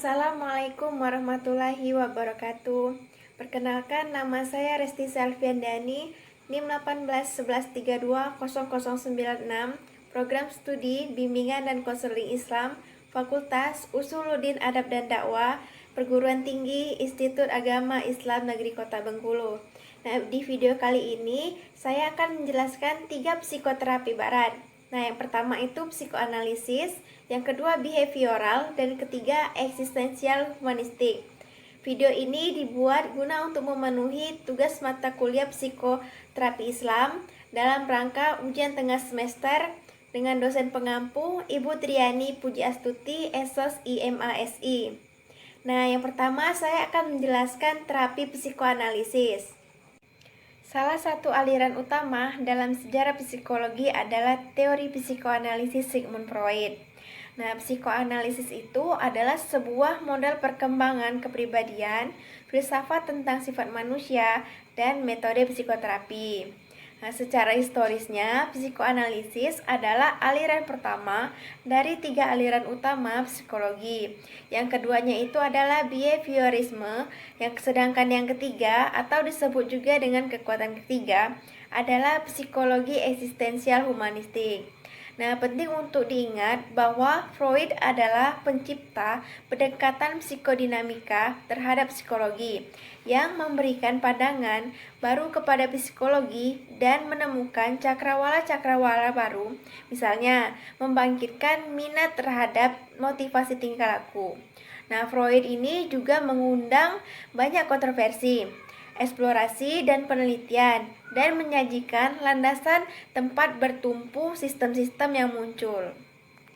Assalamualaikum warahmatullahi wabarakatuh. Perkenalkan, nama saya Resti Salviandani, NIM 1811320096, Program Studi Bimbingan dan Konseling Islam, Fakultas Usuluddin Adab dan Dakwah, Perguruan Tinggi Institut Agama Islam Negeri Kota Bengkulu. Nah, di video kali ini saya akan menjelaskan 3 psikoterapi barat. Nah, yang pertama itu psikoanalisis, yang kedua behavioral, dan ketiga eksistensial humanistik. Video ini dibuat guna untuk memenuhi tugas mata kuliah psikoterapi Islam dalam rangka ujian tengah semester dengan dosen pengampu Ibu Triani Pujiastuti, SOS IMASI. Nah, yang pertama saya akan menjelaskan terapi psikoanalisis. Salah satu aliran utama dalam sejarah psikologi adalah teori psikoanalisis Sigmund Freud. Nah, psikoanalisis itu adalah sebuah model perkembangan kepribadian, filsafat tentang sifat manusia, dan metode psikoterapi. Nah, secara historisnya, psikoanalisis adalah aliran pertama dari 3 aliran utama psikologi. Yang keduanya itu adalah behaviorisme, sedangkan yang ketiga atau disebut juga dengan kekuatan ketiga adalah psikologi eksistensial humanistik. Nah, penting untuk diingat bahwa Freud adalah pencipta pendekatan psikodinamika terhadap psikologi yang memberikan pandangan baru kepada psikologi dan menemukan cakrawala-cakrawala baru, misalnya membangkitkan minat terhadap motivasi tingkah laku. Nah, Freud ini juga mengundang banyak kontroversi, eksplorasi dan penelitian, dan menyajikan landasan tempat bertumpu sistem-sistem yang muncul.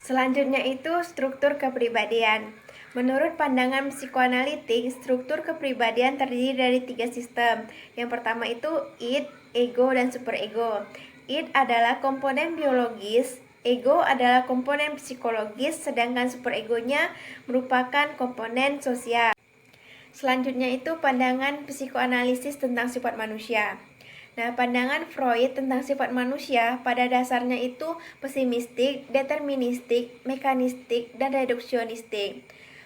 Selanjutnya itu struktur kepribadian. Menurut pandangan psikoanalitik, struktur kepribadian terdiri dari 3 sistem. Yang pertama itu id, ego, dan superego. Id adalah komponen biologis, ego adalah komponen psikologis, sedangkan superegonya merupakan komponen sosial. Selanjutnya itu pandangan psikoanalisis tentang sifat manusia. Nah, pandangan Freud tentang sifat manusia pada dasarnya itu pesimistik, deterministik, mekanistik, dan reduksionistik.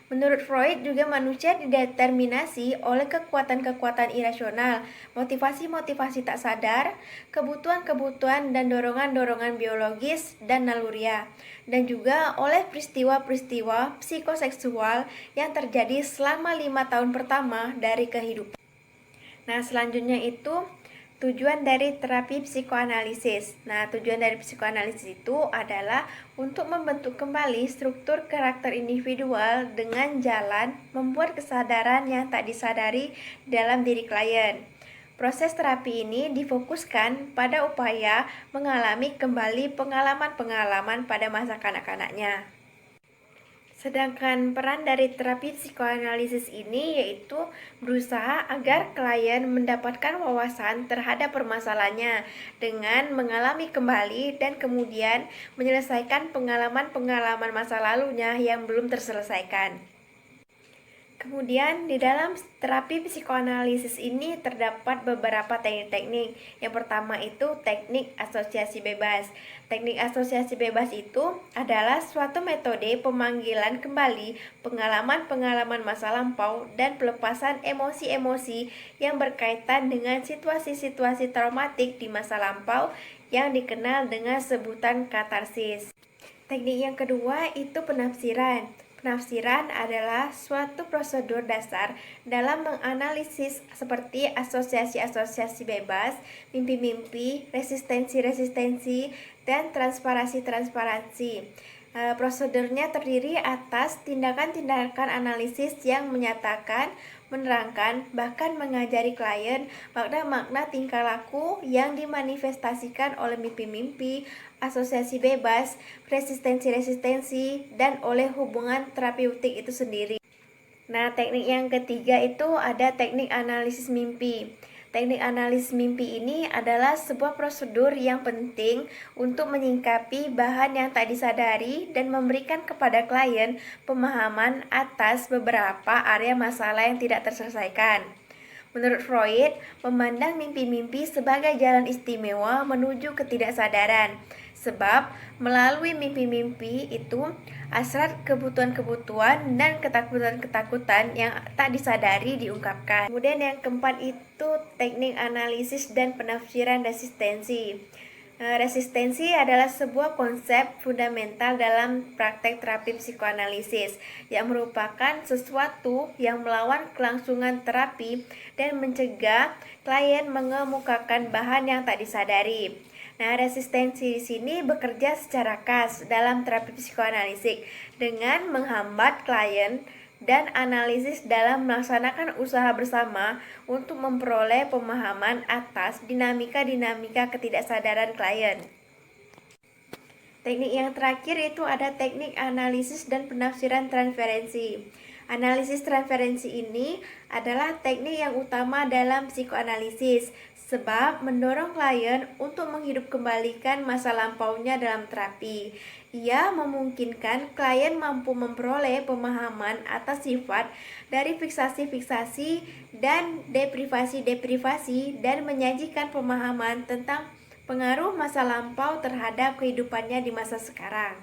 Menurut Freud juga manusia dideterminasi oleh kekuatan-kekuatan irasional, motivasi-motivasi tak sadar, kebutuhan-kebutuhan dan dorongan-dorongan biologis dan naluriah, dan juga oleh peristiwa-peristiwa psikoseksual yang terjadi selama 5 tahun pertama dari kehidupan. Nah, selanjutnya itu tujuan dari terapi psikoanalisis. Nah, tujuan dari psikoanalisis itu adalah untuk membentuk kembali struktur karakter individual dengan jalan membuat kesadaran yang tak disadari dalam diri klien. Proses terapi ini difokuskan pada upaya mengalami kembali pengalaman-pengalaman pada masa kanak-kanaknya. Sedangkan peran dari terapi psikoanalisis ini yaitu berusaha agar klien mendapatkan wawasan terhadap permasalahannya dengan mengalami kembali dan kemudian menyelesaikan pengalaman-pengalaman masa lalunya yang belum terselesaikan. Kemudian di dalam terapi psikoanalisis ini terdapat beberapa teknik-teknik. Yang pertama itu teknik asosiasi bebas. Teknik asosiasi bebas itu adalah suatu metode pemanggilan kembali pengalaman-pengalaman masa lampau dan pelepasan emosi-emosi yang berkaitan dengan situasi-situasi traumatik di masa lampau yang dikenal dengan sebutan katarsis. Teknik yang kedua itu penafsiran. Penafsiran adalah suatu prosedur dasar dalam menganalisis seperti asosiasi-asosiasi bebas, mimpi-mimpi, resistensi-resistensi, dan transparansi-transparansi. Prosedurnya terdiri atas tindakan-tindakan analisis yang menyatakan, menerangkan, bahkan mengajari klien makna-makna tingkah laku yang dimanifestasikan oleh mimpi-mimpi, asosiasi bebas, resistensi-resistensi, dan oleh hubungan terapeutik itu sendiri. Nah, teknik yang ketiga itu ada teknik analisis mimpi. Teknik analisis mimpi ini adalah sebuah prosedur yang penting untuk menyingkapi bahan yang tak disadari dan memberikan kepada klien pemahaman atas beberapa area masalah yang tidak terselesaikan. Menurut Freud, memandang mimpi-mimpi sebagai jalan istimewa menuju ketidaksadaran. Sebab melalui mimpi-mimpi itu hasrat kebutuhan-kebutuhan dan ketakutan-ketakutan yang tak disadari diungkapkan. Kemudian yang keempat itu teknik analisis dan penafsiran resistensi. Resistensi adalah sebuah konsep fundamental dalam praktek terapi psikoanalisis yang merupakan sesuatu yang melawan kelangsungan terapi dan mencegah klien mengemukakan bahan yang tak disadari. Nah, resistensi di sini bekerja secara khas dalam terapi psikoanalisis dengan menghambat klien dan analisis dalam melaksanakan usaha bersama untuk memperoleh pemahaman atas dinamika-dinamika ketidaksadaran klien. Teknik yang terakhir itu ada teknik analisis dan penafsiran transferensi. Analisis transferensi ini adalah teknik yang utama dalam psikoanalisis sebab mendorong klien untuk menghidup kembalikan masa lampaunya dalam terapi. Ia memungkinkan klien mampu memperoleh pemahaman atas sifat dari fiksasi-fiksasi dan deprivasi-deprivasi dan menyajikan pemahaman tentang pengaruh masa lampau terhadap kehidupannya di masa sekarang.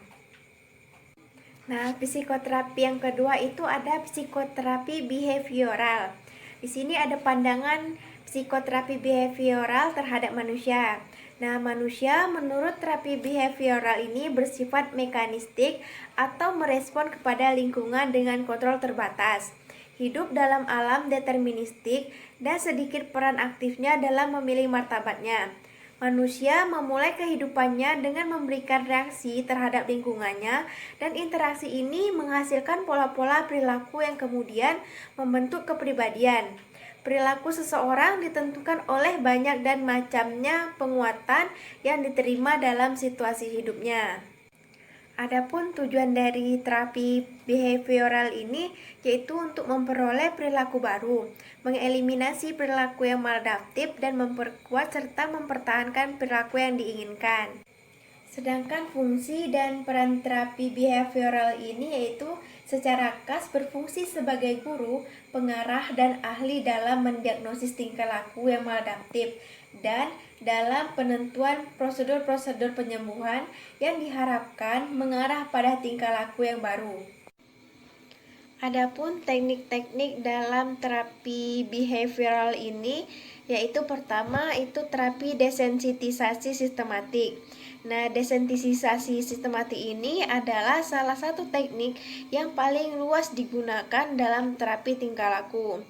Nah, psikoterapi yang kedua itu ada psikoterapi behavioral. Di sini ada pandangan psikoterapi behavioral terhadap manusia. Nah, manusia menurut terapi behavioral ini bersifat mekanistik atau merespon kepada lingkungan dengan kontrol terbatas. Hidup dalam alam deterministik dan sedikit peran aktifnya dalam memilih martabatnya. Manusia memulai kehidupannya dengan memberikan reaksi terhadap lingkungannya dan interaksi ini menghasilkan pola-pola perilaku yang kemudian membentuk kepribadian. Perilaku seseorang ditentukan oleh banyak dan macamnya penguatan yang diterima dalam situasi hidupnya. Adapun tujuan dari terapi behavioral ini yaitu untuk memperoleh perilaku baru, mengeliminasi perilaku yang maladaptif dan memperkuat serta mempertahankan perilaku yang diinginkan. Sedangkan fungsi dan peran terapi behavioral ini yaitu secara khas berfungsi sebagai guru, pengarah, dan ahli dalam mendiagnosis tingkah laku yang maladaptif dan dalam penentuan prosedur-prosedur penyembuhan yang diharapkan mengarah pada tingkah laku yang baru. Adapun teknik-teknik dalam terapi behavioral ini yaitu pertama itu terapi desensitisasi sistematik. Nah, desensitisasi sistematik ini adalah salah satu teknik yang paling luas digunakan dalam terapi tingkah laku.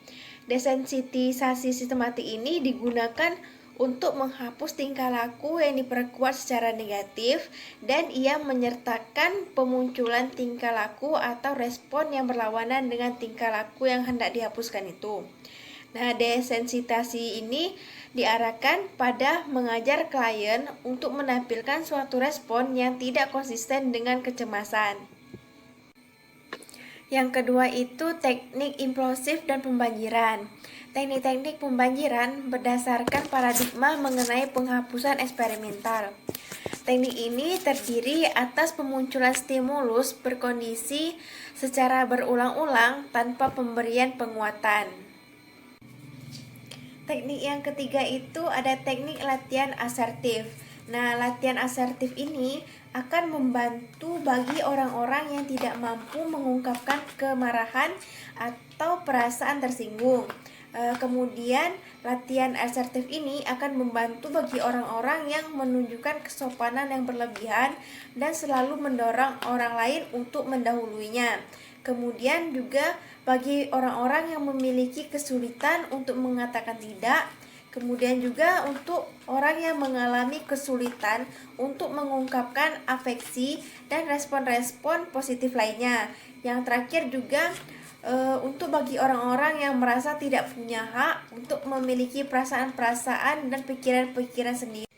Desensitisasi sistematik ini digunakan untuk menghapus tingkah laku yang diperkuat secara negatif dan ia menyertakan pemunculan tingkah laku atau respon yang berlawanan dengan tingkah laku yang hendak dihapuskan itu. Nah, desensitasi ini diarahkan pada mengajar klien untuk menampilkan suatu respon yang tidak konsisten dengan kecemasan. Yang kedua itu teknik implosif dan pembanjiran. Teknik-teknik pembanjiran berdasarkan paradigma mengenai penghapusan eksperimental. Teknik ini terdiri atas pemunculan stimulus berkondisi secara berulang-ulang tanpa pemberian penguatan. Teknik yang ketiga itu ada teknik latihan asertif. Nah, latihan asertif ini akan membantu bagi orang-orang yang tidak mampu mengungkapkan kemarahan atau perasaan tersinggung. Kemudian latihan asertif ini akan membantu bagi orang-orang yang menunjukkan kesopanan yang berlebihan dan selalu mendorong orang lain untuk mendahuluinya. Kemudian juga bagi orang-orang yang memiliki kesulitan untuk mengatakan tidak. Kemudian juga untuk orang yang mengalami kesulitan untuk mengungkapkan afeksi dan respon-respon positif lainnya. Yang terakhir juga untuk bagi orang-orang yang merasa tidak punya hak untuk memiliki perasaan-perasaan dan pikiran-pikiran sendiri.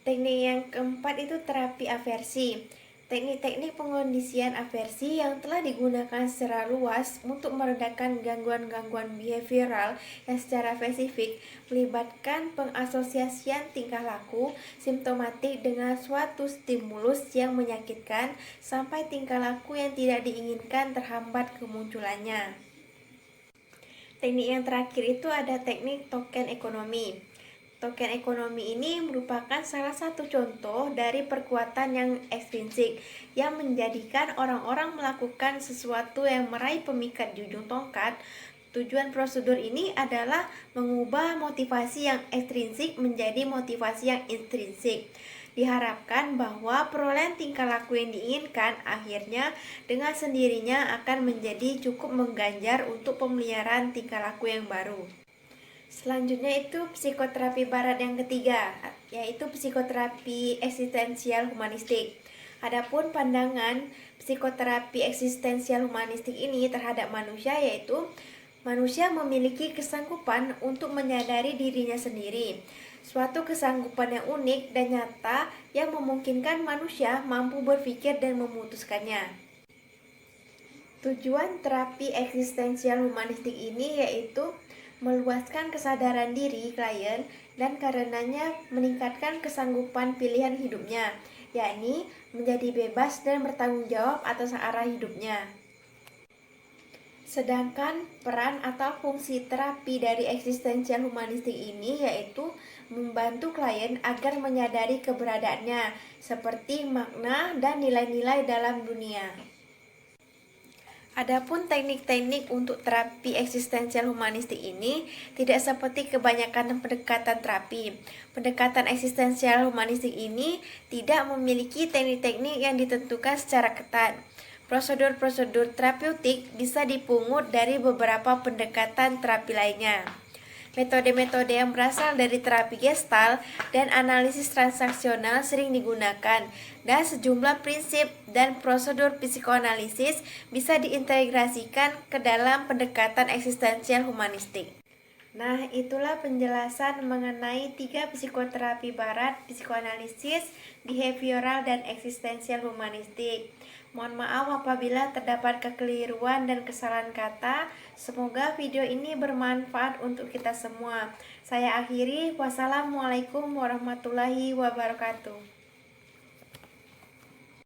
Teknik yang keempat itu terapi aversi. Teknik-teknik pengondisian aversi yang telah digunakan secara luas untuk meredakan gangguan-gangguan behavioral yang secara spesifik melibatkan pengasosiasian tingkah laku simptomatik dengan suatu stimulus yang menyakitkan sampai tingkah laku yang tidak diinginkan terhambat kemunculannya. Teknik yang terakhir itu ada teknik token ekonomi. Token ekonomi ini merupakan salah satu contoh dari perkuatan yang ekstrinsik yang menjadikan orang-orang melakukan sesuatu yang meraih pemikat di ujung tongkat. Tujuan prosedur ini adalah mengubah motivasi yang ekstrinsik menjadi motivasi yang intrinsik. Diharapkan bahwa perolehan tingkah laku yang diinginkan akhirnya dengan sendirinya akan menjadi cukup mengganjar untuk pemeliharaan tingkah laku yang baru. Selanjutnya itu psikoterapi barat yang ketiga, yaitu psikoterapi eksistensial humanistik. Adapun pandangan psikoterapi eksistensial humanistik ini terhadap manusia yaitu manusia memiliki kesanggupan untuk menyadari dirinya sendiri. Suatu kesanggupan yang unik dan nyata yang memungkinkan manusia mampu berpikir dan memutuskannya. Tujuan terapi eksistensial humanistik ini yaitu meluaskan kesadaran diri klien dan karenanya meningkatkan kesanggupan pilihan hidupnya, yakni menjadi bebas dan bertanggung jawab atas arah hidupnya. Sedangkan peran atau fungsi terapi dari eksistensial humanistik ini yaitu membantu klien agar menyadari keberadaannya, seperti makna dan nilai-nilai dalam dunia. Adapun teknik-teknik untuk terapi eksistensial humanistik ini tidak seperti kebanyakan pendekatan terapi. Pendekatan eksistensial humanistik ini tidak memiliki teknik-teknik yang ditentukan secara ketat. Prosedur-prosedur terapeutik bisa dipungut dari beberapa pendekatan terapi lainnya. Metode-metode yang berasal dari terapi Gestalt dan analisis transaksional sering digunakan, dan sejumlah prinsip dan prosedur psikoanalisis bisa diintegrasikan ke dalam pendekatan eksistensial humanistik. Nah, itulah penjelasan mengenai 3 psikoterapi barat, psikoanalisis, behavioral, dan eksistensial humanistik. Mohon maaf apabila terdapat kekeliruan dan kesalahan kata. Semoga video ini bermanfaat untuk kita semua. Saya akhiri. Wassalamualaikum warahmatullahi wabarakatuh.